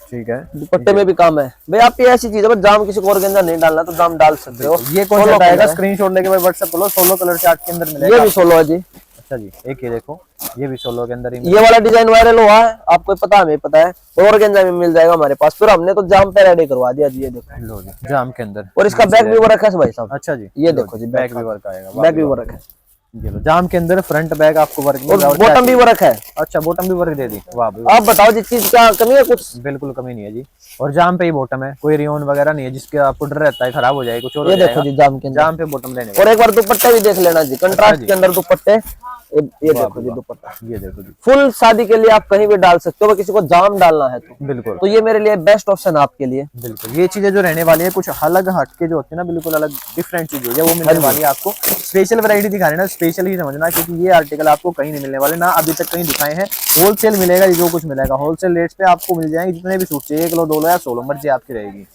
ठीक है, दुपट्टे में भी काम है भाई। आप ये ऐसी चीज है, जाम किसी को ऑर्गेन्जा नहीं डालना तो जाम डाल सकते हो। ये कौन सा आएगा, स्क्रीनशॉट लेके भाई व्हाट्सएप करो। 16 कलर चार्ट के अंदर मिलेगा। ये भी सोलो है जी। अच्छा जी, एक ये देखो, ये भी 16 के अंदर ही ये वाला डिजाइन वायरल हुआ है, आपको पता, हमें पता है। और ऑर्गेन्जा में मिल जाएगा हमारे पास, फिर हमने तो जाम पे रेडी करवा दिया जी। ये देखो, लो जी, जाम के अंदर। और इसका बैक भी वर्क है भाई साहब। अच्छा जी, ये देखो जी, बैक भी वर्क आएगा। बैक भी वर्क है ये लो, जाम के अंदर फ्रंट बैक आपको वर्क और मिलेगा। बॉटम भी वर्क है। अच्छा, बॉटम भी वर्क दे दी, वाह भाई। आप बताओ जी, चीज क्या कमी है कुछ? बिल्कुल कमी नहीं है जी। और जाम पे ही बॉटम है, कोई रियोन वगैरह नहीं है जिसके आपको डर रहता है खराब हो जाए कुछ और। ये देखो जी जाम के अंदर, जाम पे बॉटम लेने और एक बार दुपट्टे भी देख लेना जी, कंट्रास्ट के अंदर दुपट्टे। ये देखो जी दुपट्टा, ये देखो जी, फुल शादी के लिए आप कहीं भी डाल सकते हो, किसी को जाम डालना है बिल्कुल तो ये मेरे लिए बेस्ट ऑप्शन है आपके लिए। बिल्कुल। ये चीजें जो रहने वाली है कुछ अलग हटके जो होती है ना, बिल्कुल अलग डिफरेंट चीज है, वो मिलने वाली है आपको। स्पेशल वैरायटी दिखा रहे हैं ना, स्पेशल ही समझना, क्योंकि ये आर्टिकल आपको कहीं नहीं मिलने वाले ना, अभी तक कहीं दिखाए हैं। होलसेल मिलेगा, जो कुछ मिलेगा होलसेल रेट पे आपको मिल जाएंगे। जितने भी सूट चाहिए, 1 लो 2 लो या 16 मर्जी आपकी रहेगी।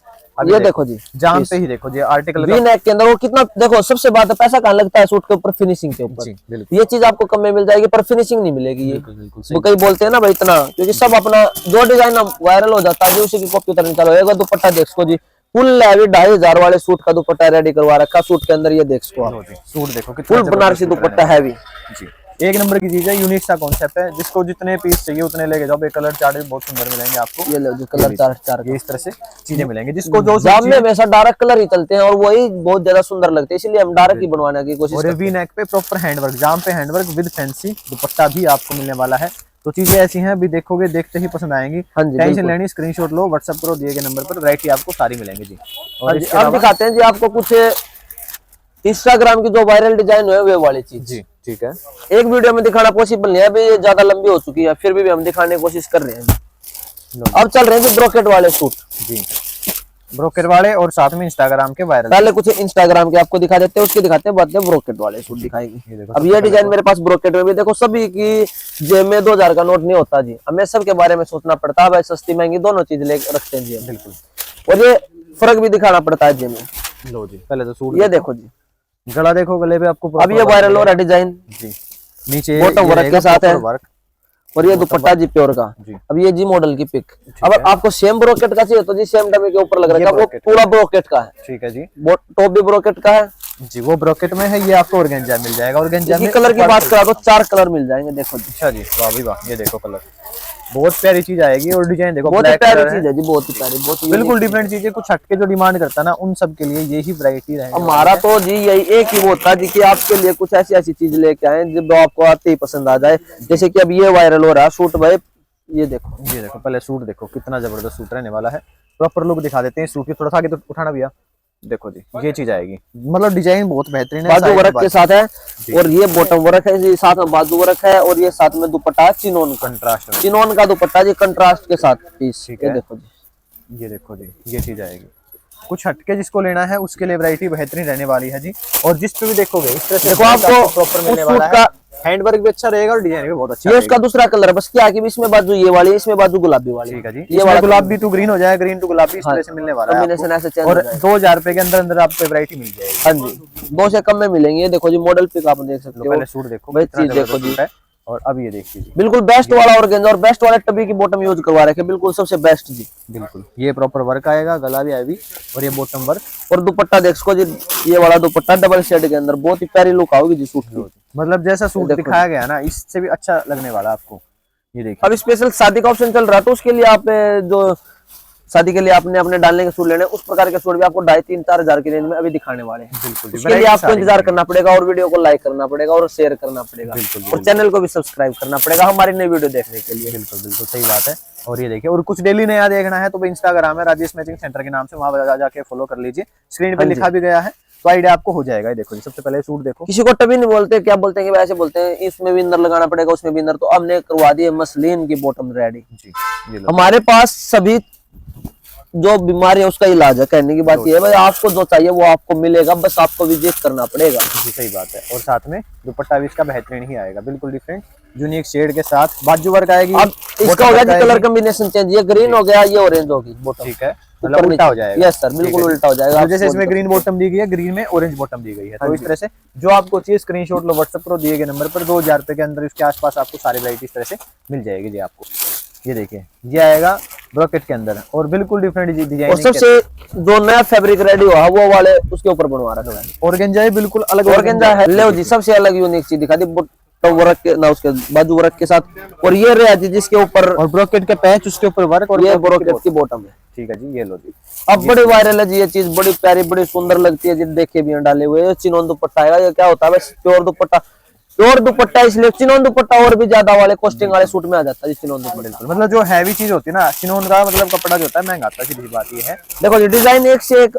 ये देखो जी, जाम पे ही देखो जी आर्टिकल वी नेक के अंदर वो कितना, देखो सबसे बात है पैसा कहाँ लगता है सूट के ऊपर, फिनिशिंग के ऊपर। जी बिल्कुल ये चीज आपको कम में मिल जाएगी, पर फिनिशिंग नहीं मिलेगी ये। बिल्कुल वो कई बोलते हैं ना भाई इतना, क्योंकि सब अपना जो डिजाइन वायरल हो जाता है जी, उसी की कॉपी उतरने चलो। एक दुपट्टा देखो जी, फुल हैवी 2500 वाले सूट का दुपट्टा रेडी करवा रखा सूट के अंदर। ये देखो आप, सूट देखो कितना फुल बनारसी दुपट्टा हैवी जी, एक नंबर की चीज है, यूनिक सा कॉन्सेप्ट है। जिसको जितने पीस चाहिए उतने लेके जाओ। कलर चार्ट भी बहुत सुंदर मिलेंगे आपको। ये लो जी कलर चार ये इस तरह से चीजें मिलेंगी, जिसको जो जाम में हमेशा डार्क कलर ही चलते हैं और वही बहुत ज्यादा सुंदर लगते हैं, इसलिए हम डार्क ही बनवाने की कोशिश और करते वी नेक पे प्रॉपर हैंडवर्क, जाम पे हैंडवर्क विद फैंसी दुपट्टा भी आपको मिलने वाला है। तो चीजें ऐसी हैं, अभी देखोगे देखते ही पसंद आएंगी। हाँ जी, टेंशन बिल्कुल। लेनी, स्क्रीनशॉट लो, व्हाट्सएप करो दिए गए नंबर पर, वैरायटी आपको सारी मिलेंगी जी। हैं। और इसके अब अलावा दिखाते हैं जी आपको कुछ इंस्टाग्राम की जो वायरल डिजाइन है वे वाली चीज। जी ठीक है, एक वीडियो में दिखाना पॉसिबल नहीं है, अभी ये ज्यादा लंबी हो चुकी है, फिर भी हम दिखाने की कोशिश कर रहे हैं। लो अब चल रहे हैं जी ब्रोकेट वाले सूट। जी, ब्रोकेट वाले और साथ में इंस्टाग्राम के वायरल। पहले कुछ इंस्टाग्राम के आपको दिखा देते हैं, उसके दिखाते हैं, बाद में ब्रोकेट वाले सूट ये दिखाएंगे। देखो, अब ये डिजाइन मेरे पास ब्रोकेट में भी देखो, सभी की जेब में 2000 का नोट नहीं होता जी, हमें सबके बारे में सोचना पड़ता है भाई, सस्ती महंगी दोनों चीज ले रखते हैं जी हम। बिल्कुल। और ये फर्क भी दिखाना पड़ता है जेब में। लो जी, पहले तो सूट ये देखो जी, गला देखो, गले पे आपको अब ये वायरल हो रहा है डिजाइन, जी, नीचे बॉटम ये वर्क रहेगा के साथ है। proper work. और ये दुपट्टा जी प्योर का। जी। अब ये जी मॉडल की पिक, अब आपको सेम ब्रोकेट का चाहिए तो जी सेम डमी के ऊपर लग रहा है, वो ब्रोकेट पूरा ब्रोकेट का है। ठीक है जी, टॉप भी ब्रोकेट का है जी वो ब्रोकेट में है। ये आपको ऑर्गेन्जा मिल जाएगा, ऑर्गेन्जा इसकी में कलर की बात करा तो 4 कलर मिल जाएंगे। देखो जी अच्छा जी, वाह भी वाह, ये देखो कलर बहुत प्यारी चीज आएगी। और डिजाइन देखो, बहुत ही black प्यारी color चीज है जी, बहुत ही प्यारी, बहुत ही बिल्कुल डिफरेंट चीजें, कुछ हटके जो डिमांड करता है ना, उन सब के लिए यही वैरायटी रहेगी। हमारा तो जी यही एक ही वो होता है जी कि आपके लिए कुछ ऐसी ऐसी चीज लेके आए जो आपको आते ही पसंद आ जाए। जैसे कि अब ये वायरल हो रहा है सूट भाई, ये देखो पहले सूट देखो, कितना जबरदस्त सूट रहने वाला है। प्रॉपर लुक दिखा देते हैं सूट की, थोड़ा सा आगे तो उठाना भैया। देखो जी, ये चीज आएगी, मतलब डिजाइन बहुत बेहतरीन है। बाजू वर्क के साथ है, जी। और ये बॉटम वर्क है जी, साथ में बाजू वर्क है, और ये साथ में दुपट्टा है चिनोन का, कंट्रास्ट में। चिनोन का दुपट्टा जी, कंट्रास्ट के साथ पीस। ठीक ये है। देखो जी, ये देखो जी, ये चीज आएगी। कुछ हटके जिसको लेना है उसके लिए वैरायटी बेहतरीन रहने वाली है जी। और जिस पे भी देखोगे इस तरह से देखो आपको प्रॉपर मिलने उस वाला सूट है। का हैंडवर्क भी अच्छा रहेगा और डिजाइन भी बहुत अच्छा ये रहेगा। उसका दूसरा कलर है, बस क्या है कि इसमें बाजू ये वाली है, इसमें बाजू गुलाबी वाली। ठीक है जी, ये ये वाला गुलाबी टू ग्रीन हो जाएगा, ग्रीन टू गुलाबी, इस तरह से मिलने वाला है कॉम्बिनेशन ऐसे आपको। चेंज और हो जाएगा। 2000 रुपए के अंदर अंदर आपको वैरायटी मिल जाएगी। हाँ जी, 2 से कम में मिलेंगे। ये देखो जी मॉडल पिक आप देख सकते तो हो, पहले सूट देखो, भाई कितना चीज देखो जबरदस्त जी। सूट है। और अब ये देखिए जी, बिल्कुल बेस्ट वाला ऑर्गेन्जा और बेस्ट वाले टबी की बॉटम यूज करवा रखे, बिल्कुल सबसे बेस्ट जी। बिल्कुल ये प्रॉपर वर्क आएगा, गला भी हैवी और ये बॉटम वर्क। और दुपट्टा देखो जी, ये वाला दुपट्टा डबल शेड के अंदर, बहुत ही प्यारी लुक आओगी जी सूट की। मतलब जैसा सूट देखो। दिखाया गया ना, इससे भी अच्छा लगने वाला आपको। ये देखिए, अब स्पेशल शादी का ऑप्शन चल रहा है, तो उसके लिए आप जो शादी के लिए आपने अपने डालने के सूट लेने, उस प्रकार के सूट भी आपको 2,500-3,000-4,000 की रेंज में अभी दिखाने वाले हैं। बिल्कुल, उसके लिए आपको इंतजार करना पड़ेगा और वीडियो को लाइक करना पड़ेगा और शेयर करना पड़ेगा और चैनल को भी सब्सक्राइब करना पड़ेगा हमारी नई वीडियो देखने के लिए। बिल्कुल बिल्कुल सही बात है। और ये देखिए, और कुछ डेली नया देखना है तो इंस्टाग्राम है राजेश मैचिंग सेंटर के नाम से, वहां जाके फॉलो कर लीजिए, स्क्रीन पे लिखा भी गया है तो आइडिया आपको हो जाएगा। देखो जी, सबसे पहले सूट देखो, किसी को टबी नहीं बोलते, क्या बोलते हैं कि वैसे बोलते हैं इसमें भी इंदर लगाना पड़ेगा उसमें भी इंदर, तो हमने करवा दी है मसलिन की बॉटम रेडी जी। ये लो, हमारे पास सभी जो बीमारी है उसका इलाज है। कहने की बात ये है भाई, आपको जो चाहिए वो आपको मिलेगा, बस आपको विजिट करना पड़ेगा। जी सही बात है। और साथ में दुपट्टा भी इसका बेहतरीन ही आएगा, बिल्कुल डिफरेंट यूनिक शेड के साथ बाजू वर्क आएगी। अब इसका हो गया जी कलर कॉम्बिनेशन चेंज, ये ग्रीन हो गया, ये ऑरेंज होगी बॉटम। ठीक है, मतलब उल्टा हो जाएगा। यस सर, बिल्कुल उल्टा हो जाएगा। तो जैसे इसमें ग्रीन बॉटम दी गई है, ग्रीन में ऑरेंज बॉटम दी गई है, तो इस तरह से जो आपको चाहिए स्क्रीनशॉट लो, व्हाट्सएप करो दिए गए नंबर पर। 2,000 रुपए के अंदर इसके आसपास आपको सारी वैरायटी इस तरह से मिल जाएगी जी आपको। ये देखिए, ये आएगा ब्रॉकेट के अंदर और बिल्कुल डिफरेंट डिजाइन। और सबसे जो नया फैब्रिक रेडी हुआ वो वाले उसके ऊपर बनवा रहा है, ऑर्गेंजा है, बिल्कुल अलग ऑर्गेंजा है। ले जी, सबसे अलग यूनिक चीज दिखा दी, बॉटम वर्क के ना उसके बाजू वर्क के साथ, और ये रहा जी जिसके ऊपर और ब्रॉकेट के पैच, उसके ऊपर वर्क, और ये ब्रॉकेट की बॉटम है। ठीक है जी, ये लो जी। अब बड़ी वायरल है जी ये चीज, बड़ी प्यारी बड़ी सुंदर लगती है जी, देखे भी हैं डाले हुए। चिनोन दुपट्टा आएगा, ये क्या होता है प्योर दुपट्टा, प्योर दुपट्टा, इसलिए चिनोन दुपट्टा और भी ज्यादा वाले कॉस्टिंग वाले सूट में आ जाता है चिनोन दुपट्टा। मतलब जो हैवी चीज होती है ना, चिनोन का मतलब कपड़ा जो होता है महंगा आता है, सीधी बात ये है। देखो जी, डिजाइन एक से एक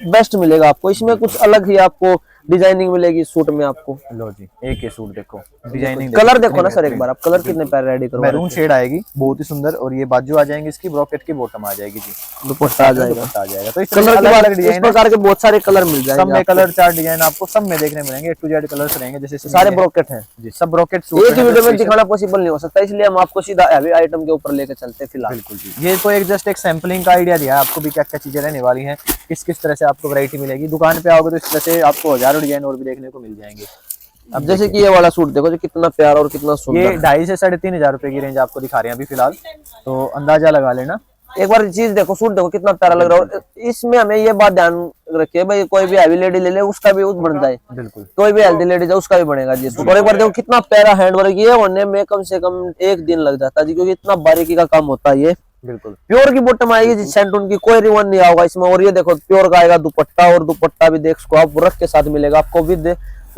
बेस्ट मिलेगा आपको, इसमें कुछ अलग ही आपको डिजाइनिंग मिलेगी सूट में आपको। लो जी, एक ये सूट देखो, डिजाइनिंग कलर देखो ना सर एक बार आप, कलर कितने प्यारे रेडी करो। मैरून शेड आएगी, बहुत ही सुंदर, और ये बाजू आ जाएंगे इसकी, ब्रॉकेट की बॉटम आ जाएगी जी, दुपट्टा आ जाएगा। दुपट्टा आ जाएगा। तो इस कलर की बात, इस प्रकार के बहुत सारे कलर मिल जाएंगे, सब में कलर चार्ट डिजाइन आपको सब में देखने मिलेंगे, A to Z कलर्स रहेंगे, जैसे सारे ब्रॉकेट हैं जी, सब ब्रॉकेट एक ही वीडियो में दिखाना पॉसिबल नहीं हो सकता, इसलिए हम आपको सीधा हैवी आइटम के ऊपर लेके चलते हैं फिलहाल। बिल्कुल जी। ये तो एक जस्ट एक सैम्पलिंग का आइडिया दिया है आपको भी, क्या क्या चीजें रहने वाली हैं, किस किस तरह से आपको वैरायटी मिलेगी। दुकान पे आओगे तो इस तरह से आपको हजारों डिजाइन और भी देखने को मिल जाएंगे। अब जैसे कि ये वाला सूट देखो जी, कितना प्यारा और कितना सुंदर। ये 2,500 से 3,500 रुपए की रेंज आपको दिखा रहे हैं अभी फिलहाल, तो अंदाजा लगा लेना। एक बार चीज देखो, सूट देखो कितना प्यारा लग रहा है। और इसमें हमें ये बात ध्यान रखिए भाई, कोई भी हैवी लेडी ले ले उसका भी बन जाए, बिल्कुल कोई भी हेल्दी लेडी जाए उसका भी बनेगा जी सूट। और एक बार देखो कितना प्यारा हैंड वर्क, ये होने में कम से कम 1 दिन लग जाता है जी, क्योंकि इतना बारीकी का काम होता है ये। बिल्कुल प्योर की बॉटम आएगी जी, सेंटून की, कोई रिवन नहीं आएगा इसमें। और ये देखो प्योर का आएगा दुपट्टा, और दुपट्टा भी देख सको आप वर्क के साथ मिलेगा आपको, विद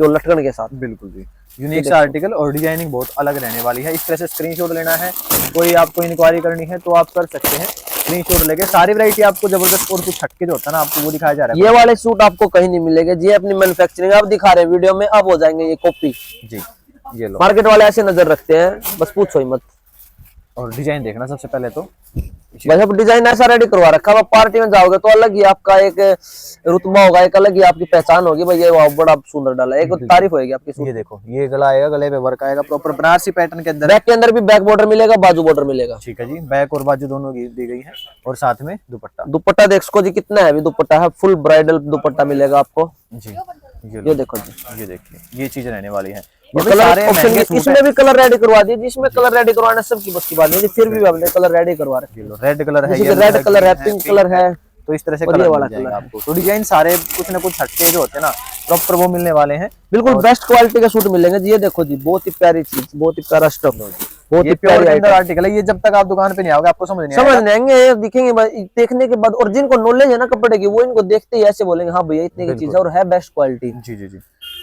लटकन के साथ। बिल्कुल जी, यूनिक सा आर्टिकल और डिजाइनिंग बहुत अलग रहने वाली है। इस तरह से स्क्रीनशॉट लेना है, कोई आपको इंक्वायरी करनी है तो आप कर सकते हैं, स्क्रीनशॉट लेके सारी वैरायटी आपको जबरदस्त और कुछ हटके जो होता है ना आपको वो दिखाया जा रहा है। ये वाले सूट आपको कहीं नहीं मिलेंगे जी, अपनी मैन्युफैक्चरिंग आप दिखा रहे हैं वीडियो में, अब हो जाएंगे ये कॉपी जी। ये लो, मार्केट वाले ऐसे नजर रखते हैं, बस पूछो ही मत। और डिजाइन देखना सबसे पहले तो, बस अब डिजाइन ऐसा रेडी करवा रखा है, पार्टी में जाओगे तो अलग ही आपका एक रुतबा होगा, एक अलग ही आपकी पहचान होगी भाई, ये वाह बड़ा सुंदर डाला है, एक तारीफ होगी आपकी सूट। ये देखो, ये गला आएगा, गले पे वर्क आएगा प्रॉपर बनारसी पैटर्न के अंदर। बैक के अंदर भी बैक बॉर्डर मिलेगा, बाजू बॉर्डर मिलेगा। ठीक है जी, बैक और बाजू दोनों दी गई है, और साथ में दुपट्टा। दुपट्टा देख सको जी, कितना हैवी दुपट्टा है, फुल ब्राइडल दुपट्टा मिलेगा आपको जी। ये देखो जी, ये देखिए, ये चीज रहने वाली है। ये कलर ऑप्शन, इसमें भी कलर रेडी करवा दिए, जिसमें कलर रेडी करवाना सबकी बस की बात नहीं, फिर भी हमने कलर रेडी करवा रखे। रेड कलर है, रेड कलर है, पिंक कलर है, तो इस तरह से और कलर ये वाला मिल जाएगा कलर आपको। तो डिजाइन सारे कुछ ना कुछ हटके जो होते हैं ना प्रॉपर वो मिलने वाले हैं, बिल्कुल बेस्ट क्वालिटी के सूट मिलेंगे जी। ये देखो जी, बहुत ही प्यारी चीज, बहुत ही प्यारा स्टफ, बहुत ये ही प्योर प्यारी अंदर आर्टिकल है। ये जब तक आप दुकान पे नहीं आओगे आपको समझ नहीं आएगा। समझ आएंगे, दिखेंगे देखने के बाद, और जिनको नॉलेज है ना कपड़े की, वो इनको देखते ही ऐसे बोलेंगे हाँ भैया इतने की चीज है और है बेस्ट क्वालिटी। जी जी जी।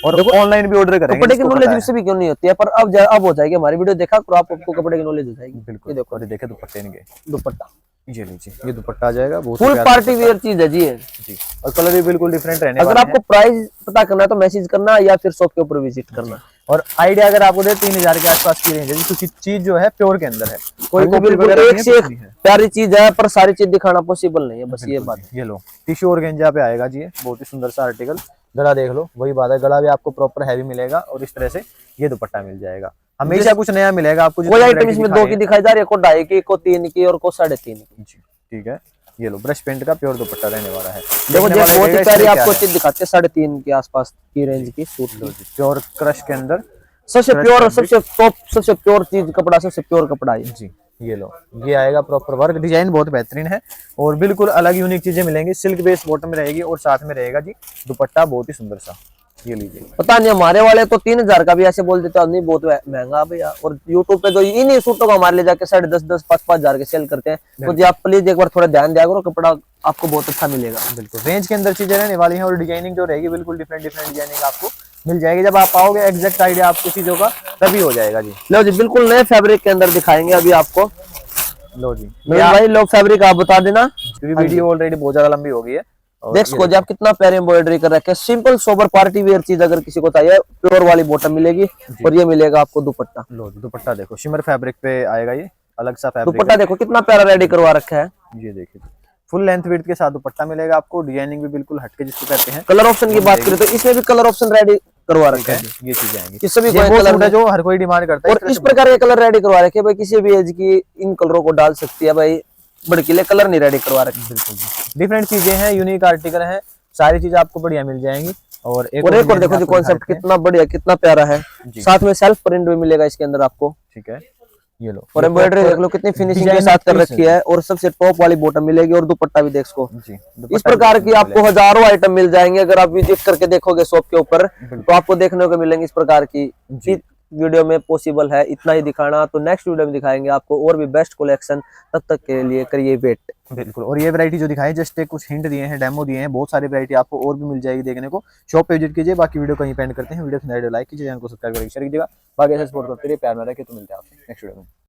और ऑनलाइन भी ऑर्डर करेंगे, कपड़े की नॉलेज इससे भी क्यों नहीं होती है, पर अब हो जाएगी, हमारी वीडियो देखा करो आपको कपड़े की नॉलेज हो जाएगी। बिल्कुल। ये देखो, देखे दुपट्टे इनके, दुपट्टा ये लीजिए, ये दुपट्टा आ जाएगा, बहुत फुल पार्टी वेयर चीज है जी ये। जी। और कलर भी बिल्कुल डिफरेंट रहने अगर वाले आपको प्राइस पता करना है तो मैसेज करना, या फिर शॉप के ऊपर विजिट करना। और आइडिया अगर आपको दे 3,000 के आसपास की रेंज है, क्योंकि चीज जो है प्योर के अंदर है, कोई कॉपी बिल्कुल वगैरह एक से एक प्यारी चीज है, पर सारी चीज दिखाना पॉसिबल नहीं है, बस ये बात। ये लो, टिश्यू ऑर्गेंजा पे आएगा जी, ये बहुत ही सुंदर सा आर्टिकल। गला देख लो, वही बात है, गला भी आपको प्रॉपर हैवी मिलेगा, और इस तरह से ये दुपट्टा मिल जाएगा। हमेशा कुछ नया मिलेगा आपको। कोई आइटम इसमें 2 की दिखाई जा रही है, को 2.5 की, को 3 की, और को 3.5 की। जी ठीक है। ये लो, ब्रश पेंट का प्योर दुपट्टा रहने वाला है। देखो जी, बहुत ही प्यारी आपको चीज दिखाते हैं, 3.5 के आसपास की रेंज की सूट। प्योर क्रश के अंदर सबसे प्योर, सबसे टॉप, सबसे प्योर चीज कपड़ा, सबसे प्योर कपड़ा है जी। ये लो, ये आएगा प्रॉपर वर्क, डिजाइन बहुत बेहतरीन है, और बिल्कुल अलग यूनिक चीजें मिलेंगी। सिल्क बेस बॉटम में रहेगी, और साथ में रहेगा जी दुपट्टा बहुत ही सुंदर सा। ये लीजिए। पता नहीं हमारे वाले तो 3000 का भी ऐसे बोल देते हैं, नहीं बहुत महंगा भैया। और यूट्यूब पे तो इन्हीं सूटों को हमारे ले जाके 10.5 5 हजार के सेल करते हैं। तो जी आप प्लीज एक बार थोड़ा ध्यान दिया करो, कपड़ा आपको बहुत अच्छा मिलेगा। बिल्कुल रेंज के अंदर चीजें रहने वाली हैं और डिजाइनिंग जो रहेगी बिल्कुल डिफरेंट डिजाइनिंग आपको मिल जाएगी। जब आप आओगे एग्जैक्ट आइडिया आपको चीजों का तभी हो जाएगा जी। लो जी बिल्कुल नए फैब्रिक के अंदर दिखाएंगे अभी आपको। लो जी भाई लो फैब्रिक आप बता देना, क्योंकि वीडियो ऑलरेडी बहुत ज्यादा लंबी हो गई है। देख सको जी आप कितना प्यारे एम्ब्रॉयडरी कर रखे हैं। सिंपल सोबर पार्टी वेयर चीज अगर किसी को चाहिए, प्योर वाली बॉटम मिलेगी और ये मिलेगा आपको दुपट्टा। लो जी दुपट्टा देखो शिमर फैब्रिक पे आएगा, ये अलग सा फैब्रिक दुपट्टा देखो कितना प्यारा रेडी करवा रखा है। ये देखिए फुल लेंथ विड्थ के साथ दुपट्टा मिलेगा आपको। डिजाइनिंग भी बिल्कुल हटके जिसको कहते हैं। कलर ऑप्शन की बात करें तो इसमें भी कलर ऑप्शन रेडी करवा रखा है। ये चीजें आएंगी, किसी भी ये कोई वो कलर सूट है जो हर कोई डिमांड करता है। और इस प्रकार के कलर रेडी करवा रखे हैं भाई, किसी भी एज की इन कलरों को डाल सकती है भाई, भड़कीले कलर नहीं रेडी करवा रखे। बिल्कुल डिफरेंट चीजें हैं, यूनिक आर्टिकल है, सारी चीजें आपको बढ़िया मिल जाएंगी। और एक और देखो जी कॉन्सेप्ट कितना बढ़िया कितना प्यारा है। साथ में सेल्फ प्रिंट भी मिलेगा इसके अंदर आपको। ठीक है ये लो। और एम्ब्रॉयडरी देख लो कितनी फिनिशिंग के साथ कर रखी है। और सबसे टॉप वाली बॉटम मिलेगी और दुपट्टा भी देख सको जी। इस प्रकार की आपको हजारों आइटम मिल जाएंगे। अगर आप विजिट करके देखोगे शॉप के ऊपर तो आपको देखने को मिलेंगे इस प्रकार की। वीडियो में पॉसिबल है इतना ही दिखाना, तो नेक्स्ट वीडियो में दिखाएंगे आपको और भी बेस्ट कलेक्शन। तब तक के लिए करिए वेट। बिल्कुल। और ये वैरायटी जो दिखाई जस्ट एक कुछ हिंट दिए हैं, डेमो दिए हैं, बहुत सारी वैरायटी आपको और भी मिल जाएगी देखने को। शॉप पे विजिट कीजिए। बाकी वीडियो कहीं पेंड करते हैं। वीडियो को लाइक कीजिए, चैनल को सब्सक्राइब करके शेयर कीजिएगा। बाकी ऐसे सपोर्ट करते रहिए, प्यार में रखिए। तो मिलते हैं आपसे नेक्स्ट वीडियो में।